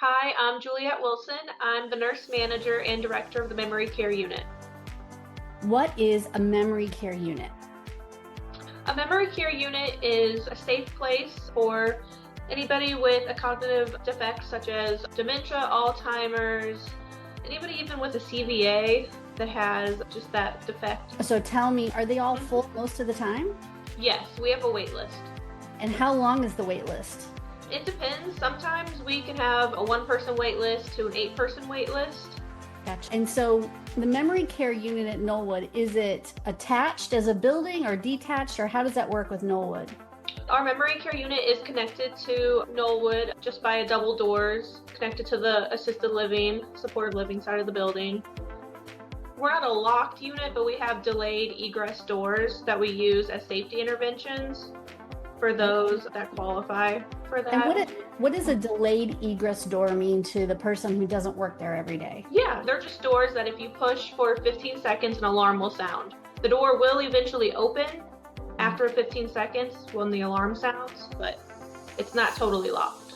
Hi, I'm Juliet Wilson. I'm the nurse manager and director of the memory care unit. What is a memory care unit? A memory care unit is a safe place for anybody with a cognitive defect such as dementia, Alzheimer's, anybody even with a CVA that has just that defect. So tell me, are they all Mhm. full most of the time? Yes, we have a wait list. And how long is the wait list? It depends. Sometimes we can have a one-person wait list to an eight-person wait list. Gotcha. And so the memory care unit at Knollwood, is it attached as a building or detached, or how does that work with Knollwood? Our memory care unit is connected to Knollwood just by double doors, connected to the assisted living, supportive living side of the building. We're not a locked unit, but we have delayed egress doors that we use as safety interventions for those that qualify for And that. what does a delayed egress door mean to the person who doesn't work there every day? Yeah, they're just doors that if you push for 15 seconds, an alarm will sound. The door will eventually open after 15 seconds when the alarm sounds, but it's not totally locked.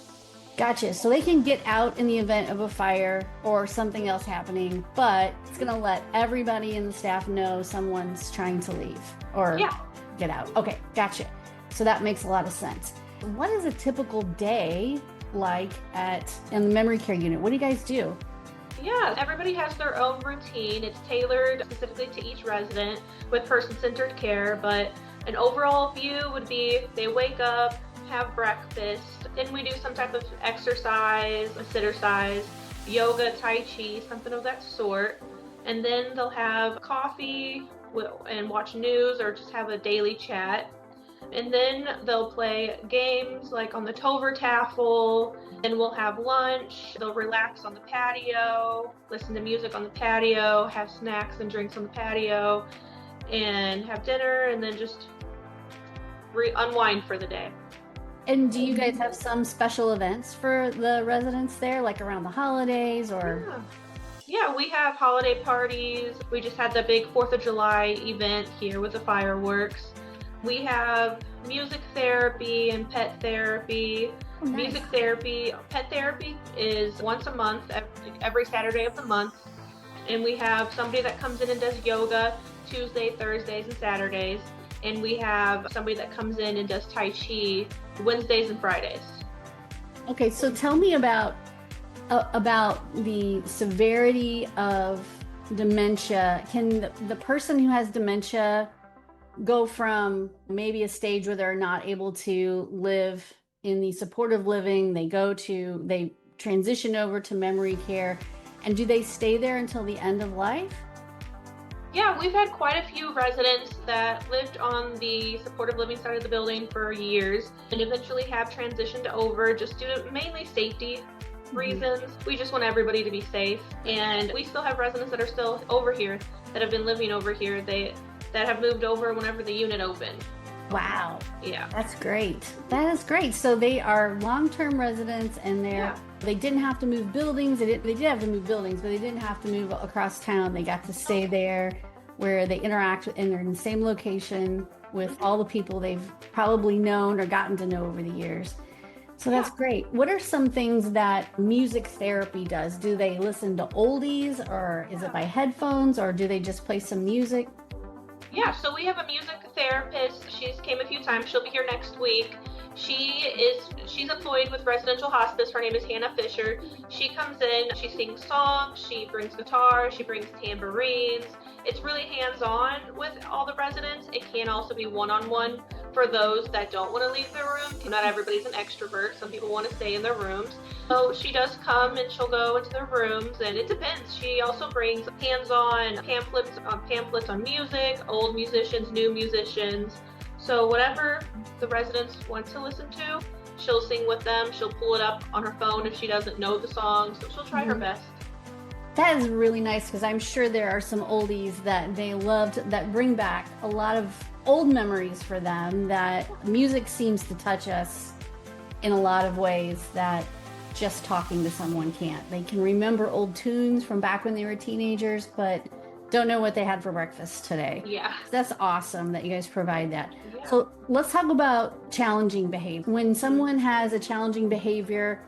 Gotcha. So they can get out in the event of a fire or something else happening, but it's going to let everybody in the staff know someone's trying to leave or Yeah. get out. Okay, gotcha. So that makes a lot of sense. What is a typical day like in the memory care unit? What do you guys do? Yeah, everybody has their own routine. It's tailored specifically to each resident with person-centered care, but an overall view would be they wake up, have breakfast, then we do some type of exercise, a sit-exercise, yoga, Tai Chi, something of that sort. And then they'll have coffee and watch news or just have a daily chat. And then they'll play games like on the Tover Taffle. Then we'll have lunch. They'll relax on the patio, listen to music on the patio, have snacks and drinks on the patio, and have dinner, and then just unwind for the day. And do you guys have some special events for the residents there, like around the holidays or? Yeah. Yeah, we have holiday parties. We just had the big 4th of July event here with the fireworks. We have music therapy and pet therapy. Oh, nice. Music therapy, pet therapy is once a month, every Saturday of the month. And we have somebody that comes in and does yoga Tuesday, Thursdays, and Saturdays. And we have somebody that comes in and does Tai Chi Wednesdays and Fridays. Okay, so tell me about the severity of dementia. Can the person who has dementia go from maybe a stage where they're not able to live in the supportive living, they transition over to memory care, and do they stay there until the end of life? Yeah, we've had quite a few residents that lived on the supportive living side of the building for years and eventually have transitioned over just due to mainly safety reasons. We just want everybody to be safe. And we still have residents that are still over here that have been living over here that have moved over whenever the unit opened. Wow. Yeah. That's great. That is great. So they are long-term residents and they didn't have to move buildings. They did have to move buildings, but they didn't have to move across town. They got to stay there where they interact and they're in the same location with all the people they've probably known or gotten to know over the years. So that's great. What are some things that music therapy does? Do they listen to oldies, or is it by headphones, or do they just play some music? Yeah, so we have a music therapist. She's came a few times. She'll be here next week. She's employed with residential hospice. Her name is Hannah Fisher. She comes in, she sings songs, she brings guitar, she brings tambourines. It's really hands-on with all the residents. It can also be one-on-one for those that don't want to leave their room. Not everybody's an extrovert. Some people want to stay in their rooms. So she does come and she'll go into their rooms, and it depends. She also brings hands-on pamphlets on music, old musicians, new musicians. So whatever the residents want to listen to, she'll sing with them. She'll pull it up on her phone if she doesn't know the song. So she'll try her best. That is really nice, because I'm sure there are some oldies that they loved that bring back a lot of old memories for them, that music seems to touch us in a lot of ways that just talking to someone can't. They can remember old tunes from back when they were teenagers, but don't know what they had for breakfast today. Yeah. That's awesome that you guys provide that. Yeah. So let's talk about challenging behavior. When someone has a challenging behavior,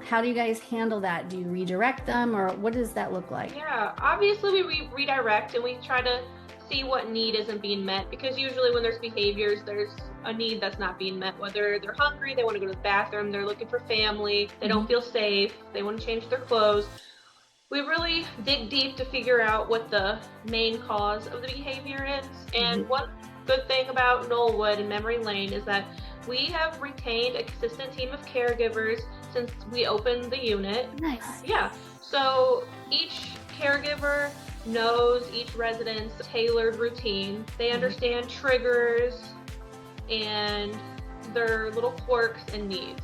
How do you guys handle that? Do you redirect them, or what does that look like? Yeah, obviously we redirect and we try to see what need isn't being met, because usually when there's behaviors, there's a need that's not being met, whether they're hungry, they want to go to the bathroom, they're looking for family, they don't feel safe, they want to change their clothes. We really dig deep to figure out what the main cause of the behavior is. And one good thing about Knollwood and Memory Lane is that we have retained a consistent team of caregivers since we opened the unit. Nice. Yeah. So each caregiver knows each resident's tailored routine. They understand triggers and their little quirks and needs.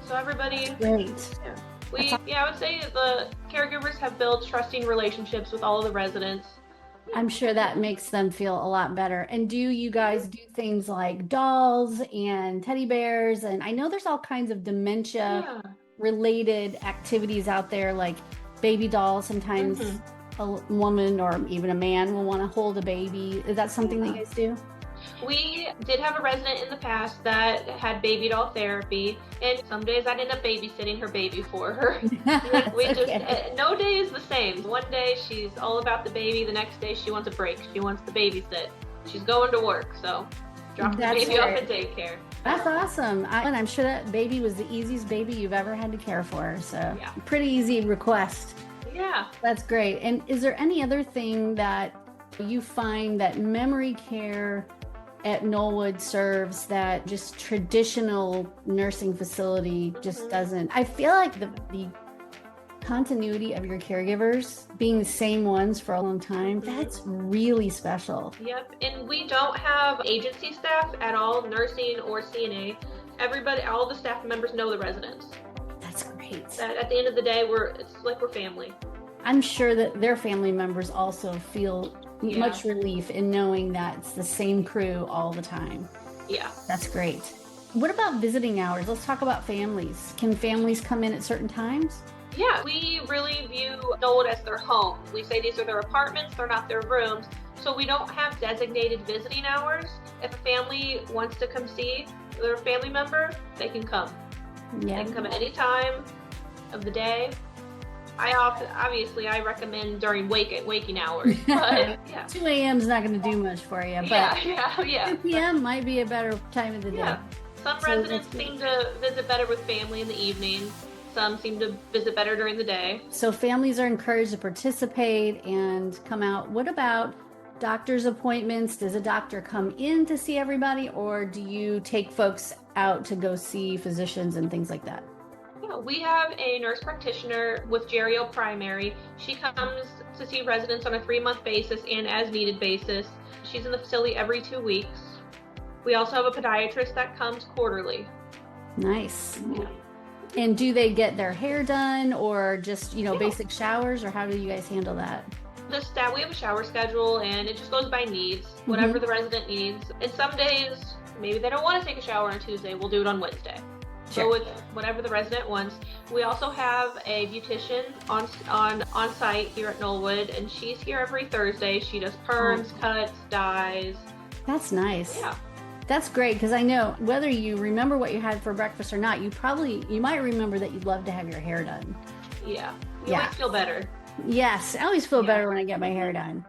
So everybody. Great. I would say the caregivers have built trusting relationships with all of the residents. I'm sure that makes them feel a lot better. And do you guys do things like dolls and teddy bears? And I know there's all kinds of dementia related activities out there, like baby dolls. Sometimes a woman or even a man will want to hold a baby. Is that something that you guys do? We did have a resident in the past that had baby doll therapy, and some days I'd end up babysitting her baby for her. No day is the same. One day she's all about the baby, the next day she wants a break. She wants to babysit. She's going to work, so drop the baby off at daycare. That's awesome. And I'm sure that baby was the easiest baby you've ever had to care for. So pretty easy request. Yeah. That's great. And is there any other thing that you find that memory care at Knollwood serves that just traditional nursing facility just doesn't? I feel like the continuity of your caregivers being the same ones for a long time, that's really special. Yep. And we don't have agency staff at all, nursing or CNA. Everybody, all the staff members know the residents. That's great. That at the end of the day, it's like we're family. I'm sure that their family members also feel much relief in knowing that it's the same crew all the time. Yeah. That's great. What about visiting hours? Let's talk about families. Can families come in at certain times? Yeah, we really view Knollwood as their home. We say these are their apartments, they're not their rooms. So we don't have designated visiting hours. If a family wants to come see their family member, they can come. Yeah. They can come at any time of the day. I recommend during waking hours, but 2 a.m. is not going to do much for you, but 2 p.m. might be a better time of the day. Yeah. Some residents seem to visit better with family in the evening. Some seem to visit better during the day. So families are encouraged to participate and come out. What about doctor's appointments? Does a doctor come in to see everybody, or do you take folks out to go see physicians and things like that? Yeah, we have a nurse practitioner with Gerio Primary. She comes to see residents on a 3-month basis and as needed basis. She's in the facility every 2 weeks. We also have a podiatrist that comes quarterly. Nice. Yeah. And do they get their hair done or just, basic showers, or how do you guys handle that? The staff, we have a shower schedule and it just goes by needs, whatever the resident needs. And some days, maybe they don't want to take a shower on Tuesday, we'll do it on Wednesday. Sure. So with whatever the resident wants. We also have a beautician on site here at Knollwood, and she's here every Thursday. She does perms, cuts, dyes. That's nice. Yeah. That's great, because I know whether you remember what you had for breakfast or not, you might remember that you'd love to have your hair done. Yeah. You might feel better. Yes. I always feel better when I get my hair done.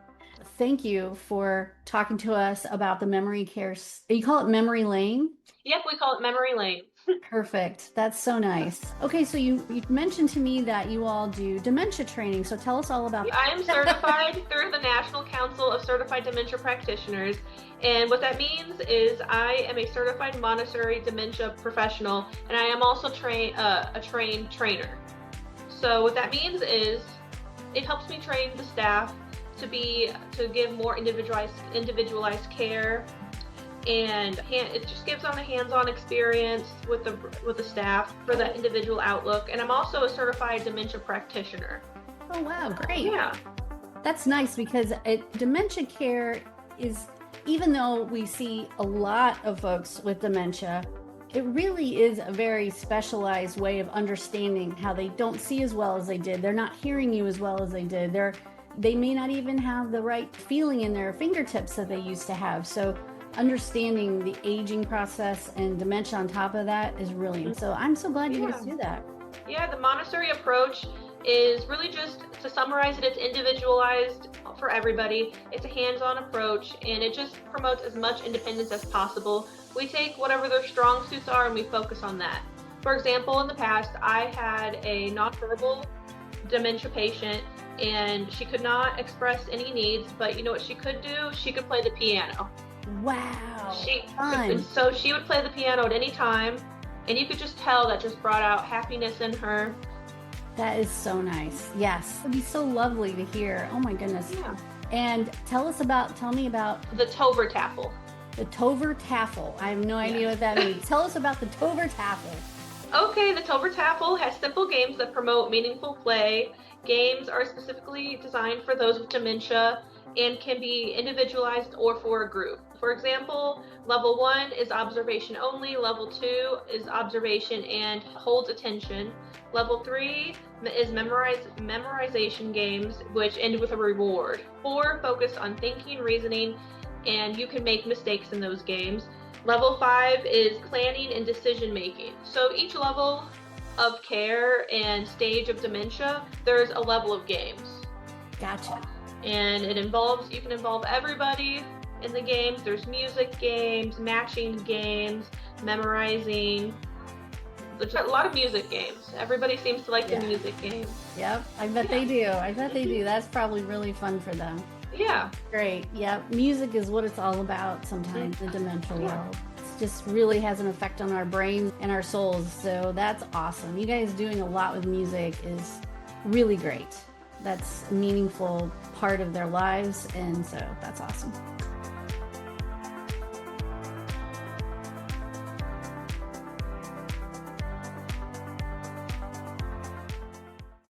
Thank you for talking to us about the memory care. You call it Memory Lane? Yep, we call it Memory Lane. Perfect. That's so nice. Okay, so you mentioned to me that you all do dementia training. So tell us all about that. I am certified through the National Council of Certified Dementia Practitioners. And what that means is I am a certified Montessori dementia professional, and I am also a trained trainer. So what that means is it helps me train the staff to give more individualized care. And it just gives them a hands-on experience with the staff for that individual outlook. And I'm also a certified dementia practitioner. Oh wow, great! Yeah, that's nice, because dementia care is, even though we see a lot of folks with dementia, it really is a very specialized way of understanding how they don't see as well as they did. They're not hearing you as well as they did. They may not even have the right feeling in their fingertips that they used to have. So understanding the aging process and dementia on top of that is really, so I'm so glad you guys do that. Yeah, the Montessori approach is really, just to summarize it, it's individualized for everybody. It's a hands-on approach, and it just promotes as much independence as possible. We take whatever their strong suits are and we focus on that. For example, in the past, I had a nonverbal dementia patient, and she could not express any needs, but you know what she could do? She could play the piano. Wow. So she would play the piano at any time, and you could just tell that just brought out happiness in her. That is so nice. Yes. It'd be so lovely to hear. Oh my goodness. Yeah. And tell me about The Tover Taffle. the Tover Taffle. I have no idea what that means. Tell us about the Tover Taffle. Okay, the Tover Taffle has simple games that promote meaningful play. Games are specifically designed for those with dementia and can be individualized or for a group. For example, level 1 is observation only, level 2 is observation and holds attention. Level 3 is memorization games, which end with a reward. 4 focus on thinking, reasoning, and you can make mistakes in those games. Level 5 is planning and decision making. So each level of care and stage of dementia, there's a level of games. Gotcha. And you can involve everybody in the games. There's music games, matching games, memorizing. There's a lot of music games. Everybody seems to like the music games. Yep, I bet they do. I bet they do. That's probably really fun for them. Yeah. Great. Yep. Music is what it's all about sometimes in the dementia world. It just really has an effect on our brains and our souls. So that's awesome. You guys doing a lot with music is really great. That's a meaningful part of their lives. And so that's awesome.